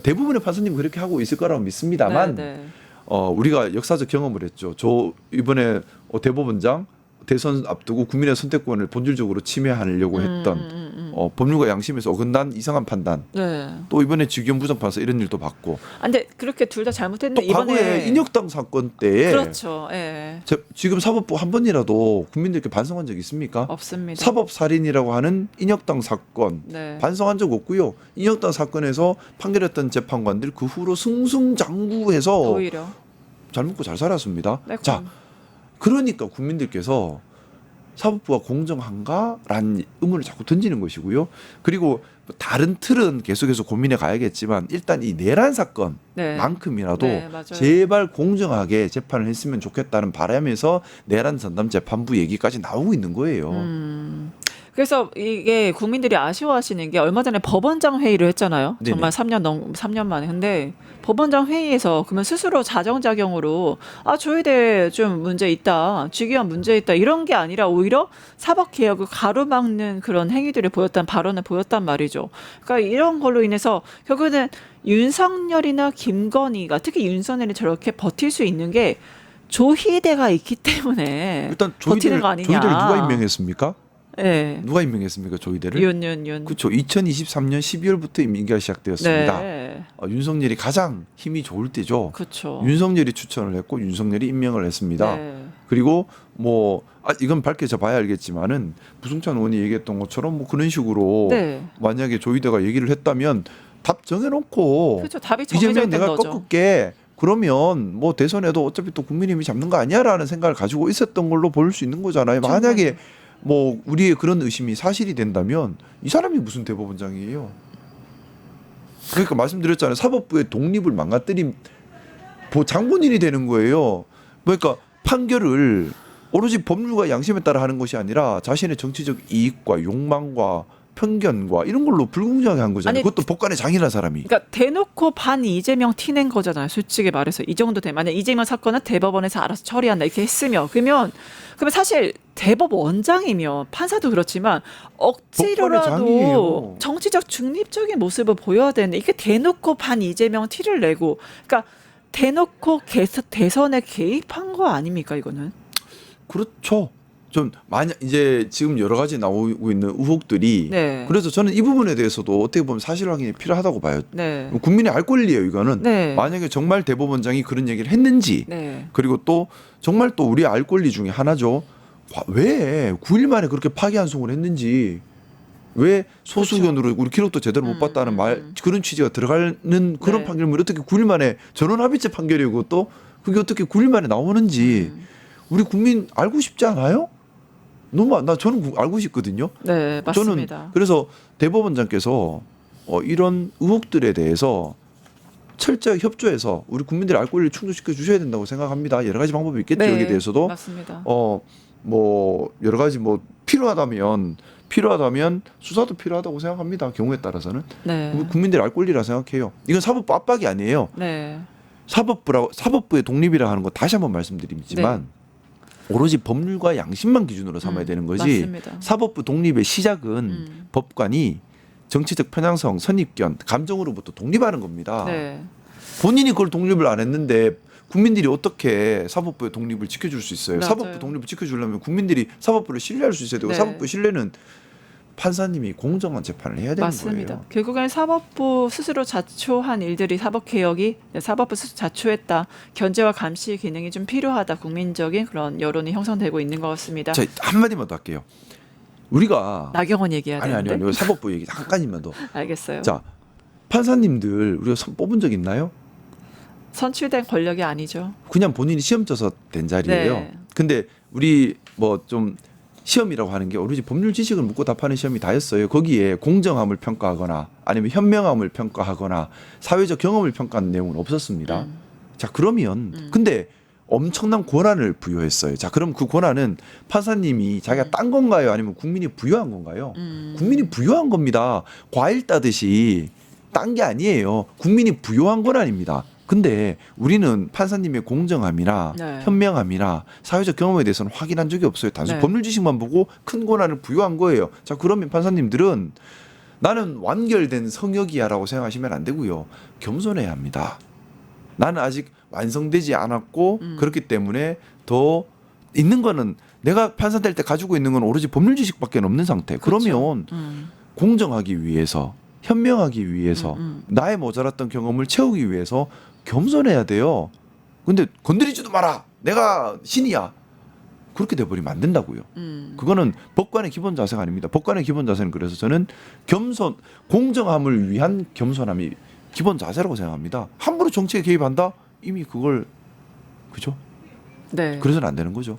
대부분의 판사님이 그렇게 하고 있을 거라고 믿습니다만 네. 우리가 역사적 경험을 했죠. 저 이번에 대법원장 대선 앞두고 국민의 선택권을 본질적으로 침해하려고 했던 법률과 양심에서 어긋난 이상한 판단. 네. 또 이번에 쥐기현 부장판사 이런 일도 봤고. 근데 그렇게 둘 다 또 잘못했는데 과거에 이번에 인혁당 사건 때에 그렇죠. 예. 지금 사법부 한 번이라도 국민들께 반성한 적 있습니까? 없습니다. 사법살인이라고 하는 인혁당 사건 네. 반성한 적 없고요. 인혁당 사건에서 판결했던 재판관들 그 후로 승승장구해서 오히려 잘 먹고 잘 살았습니다. 네, 자, 그러니까 국민들께서 사법부가 공정한가라는 의문을 자꾸 던지는 것이고요. 그리고 다른 틀은 계속해서 고민해 가야겠지만 일단 이 내란 사건만큼이라도 네, 맞아요. 제발 공정하게 재판을 했으면 좋겠다는 바람에서 내란 전담 재판부 얘기까지 나오고 있는 거예요. 그래서 이게 국민들이 아쉬워하시는 게 얼마 전에 법원장 회의를 했잖아요. 네네. 정말 3년 만에. 근데 법원장 회의에서 그러면 스스로 자정작용으로 조희대 좀 문제 있다. 쥐기현 문제 있다. 이런 게 아니라 오히려 사법개혁을 가로막는 그런 행위들을 보였단 발언을 보였단 말이죠. 그러니까 이런 걸로 인해서 결국에는 윤석열이나 김건희가 특히 윤석열이 저렇게 버틸 수 있는 게 조희대가 있기 때문에 일단 버티는 거 아니냐. 조희대를 누가 임명했습니까? 네. 누가 임명했습니까? 조희대를? 윤. 그렇죠. 2023년 12월부터 임기가 시작되었습니다. 네. 윤석열이 가장 힘이 좋을 때죠. 그렇죠. 윤석열이 추천을 했고 윤석열이 임명을 했습니다. 네. 그리고 이건 밝혀져 봐야 알겠지만은 부승찬 의원이 얘기했던 것처럼 뭐 그런 식으로 네. 만약에 조희대가 얘기를 했다면 답 정해놓고 그렇죠. 답이 정해져 이재명 있는 내가 거죠. 꺾을게. 그러면 뭐 대선에도 어차피 또 국민의힘이 잡는 거 아니야라는 생각을 가지고 있었던 걸로 볼 수 있는 거잖아요. 만약에 뭐 우리의 그런 의심이 사실이 된다면 이 사람이 무슨 대법원장이에요? 그러니까 말씀드렸잖아요. 사법부의 독립을 망가뜨린 장본인이 되는 거예요. 그러니까 판결을 오로지 법률과 양심에 따라 하는 것이 아니라 자신의 정치적 이익과 욕망과 편견과 이런 걸로 불공정하게 한 거잖아요. 아니, 그것도 법관의 장이라는 사람이. 그러니까 대놓고 반 이재명 티낸 거잖아요. 솔직히 말해서 이 정도 되면 만약 이재명 사건은 대법원에서 알아서 처리한다 이렇게 했으면 그러면 사실 대법원장이면 판사도 그렇지만 법관의 억지로라도 장이에요. 정치적 중립적인 모습을 보여야 되는데 이게 대놓고 반 이재명 티를 내고 그러니까 대놓고 대선에 개입한 거 아닙니까 이거는? 그렇죠. 좀 만약 이제 지금 여러 가지 나오고 있는 의혹들이 네. 그래서 저는 이 부분에 대해서도 어떻게 보면 사실 확인이 필요하다고 봐요. 네. 국민의 알 권리예요, 이거는. 네. 만약에 정말 대법원장이 그런 얘기를 했는지 네. 그리고 또 정말 또 우리 알 권리 중에 하나죠. 왜 9일 만에 그렇게 파기환송을 했는지 왜 소수견으로 우리 기록도 제대로 못 봤다는 말 그런 취지가 들어가는 그런 네. 판결문이 어떻게 9일 만에 전원합의체 판결이고 또 그게 어떻게 9일 만에 나오는지 우리 국민 알고 싶지 않아요? 저는 알고 싶거든요. 네, 맞습니다. 저는 그래서 대법원장께서 이런 의혹들에 대해서 철저히 협조해서 우리 국민들의 알 권리를 충족시켜 주셔야 된다고 생각합니다. 여러 가지 방법이 있겠죠. 네, 여기에 대해서도 맞습니다. 뭐 여러 가지 뭐 필요하다면 수사도 필요하다고 생각합니다. 경우에 따라서는 네. 우리 국민들의 알 권리라 생각해요. 이건 사법부 압박이 아니에요. 네. 사법부의 독립이라 하는 거 다시 한번 말씀드리지만 오로지 법률과 양심만 기준으로 삼아야 되는 거지. 맞습니다. 사법부 독립의 시작은 법관이 정치적 편향성, 선입견, 감정으로부터 독립하는 겁니다. 네. 본인이 그걸 독립을 안 했는데 국민들이 어떻게 사법부의 독립을 지켜줄 수 있어요? 맞아요. 사법부 독립을 지켜주려면 국민들이 사법부를 신뢰할 수 있어야 되고 네. 사법부 신뢰는 판사님이 공정한 재판을 해야 되는 맞습니다. 거예요. 결국엔 사법부 스스로 자초한 일들이 사법개혁이 사법부 스스로 자초했다. 견제와 감시 기능이 좀 필요하다. 국민적인 그런 여론이 형성되고 있는 것 같습니다. 자, 한마디만 더 할게요. 우리가 나경원 얘기해야 되는데. 아니요. 사법부 얘기 잠깐만 더. 알겠어요. 자, 판사님들 우리가 선 뽑은 적 있나요? 선출된 권력이 아니죠. 그냥 본인이 시험 쳐서 된 자리예요. 네. 근데 우리 뭐 좀 시험이라고 하는 게 오로지 법률 지식을 묻고 답하는 시험이 다였어요. 거기에 공정함을 평가하거나 아니면 현명함을 평가하거나 사회적 경험을 평가하는 내용은 없었습니다. 자, 그러면 근데 엄청난 권한을 부여했어요. 자, 그럼 그 권한은 판사님이 자기가 딴 건가요? 아니면 국민이 부여한 건가요? 국민이 부여한 겁니다. 과일 따듯이 딴 게 아니에요. 국민이 부여한 권한입니다. 근데 우리는 판사님의 공정함이나 네. 현명함이나 사회적 경험에 대해서는 확인한 적이 없어요. 단순히 네. 법률 지식만 보고 큰 권한을 부여한 거예요. 자, 그러면 판사님들은 나는 완결된 성역이야라고 생각하시면 안 되고요. 겸손해야 합니다. 나는 아직 완성되지 않았고 그렇기 때문에 더 있는 거는 내가 판사 될 때 가지고 있는 건 오로지 법률 지식밖에 없는 상태. 그러면 공정하기 위해서 현명하기 위해서 나의 모자랐던 경험을 채우기 위해서 겸손해야 돼요. 근데 건드리지도 마라. 내가 신이야. 그렇게 돼버리면 안 된다고요. 그거는 법관의 기본 자세가 아닙니다. 법관의 기본 자세는 그래서 저는 겸손, 공정함을 위한 겸손함이 기본 자세라고 생각합니다. 함부로 정치에 개입한다? 이미 그걸 그죠? 네. 그래서는 안 되는 거죠.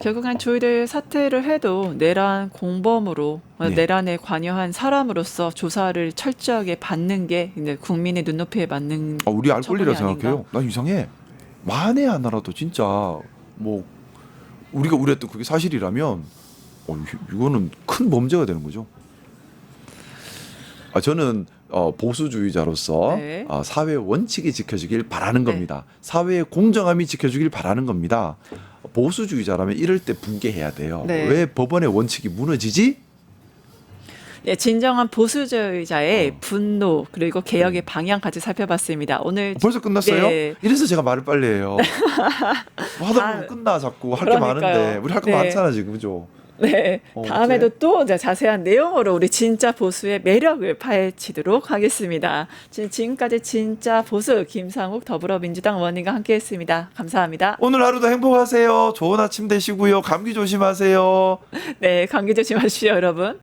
결국엔 조희를 사퇴를 해도 내란 공범으로 네. 내란에 관여한 사람으로서 조사를 철저하게 받는 게 이제 국민의 눈높이에 맞는 우리 알 권리라 처분이 아닌가. 생각해요. 난 이상해. 만에 하나라도 진짜 뭐 우리가 우려했던 그게 사실이라면 이거는 큰 범죄가 되는 거죠. 저는 보수주의자로서 네. 사회 원칙이 지켜지길 바라는 네. 겁니다. 사회의 공정함이 지켜지길 바라는 겁니다. 보수주의자라면 이럴 때 분개해야 돼요. 네. 왜 법원의 원칙이 무너지지? 네, 진정한 보수주의자의 분노 그리고 개혁의 방향까지 살펴봤습니다. 오늘 벌써 끝났어요? 네. 이래서 제가 말을 빨리 해요. 하다 보면 끝나 자꾸 할 게 그러니까요. 많은데 우리 할 거 네. 많잖아 지금 그죠? 네, 다음에도 어째? 또 이제 자세한 내용으로 우리 진짜 보수의 매력을 파헤치도록 하겠습니다. 지금까지 진짜 보수 김상욱 더불어민주당 의원님과 함께했습니다. 감사합니다. 오늘 하루도 행복하세요. 좋은 아침 되시고요. 감기 조심하세요. 네, 감기 조심하십시오, 여러분.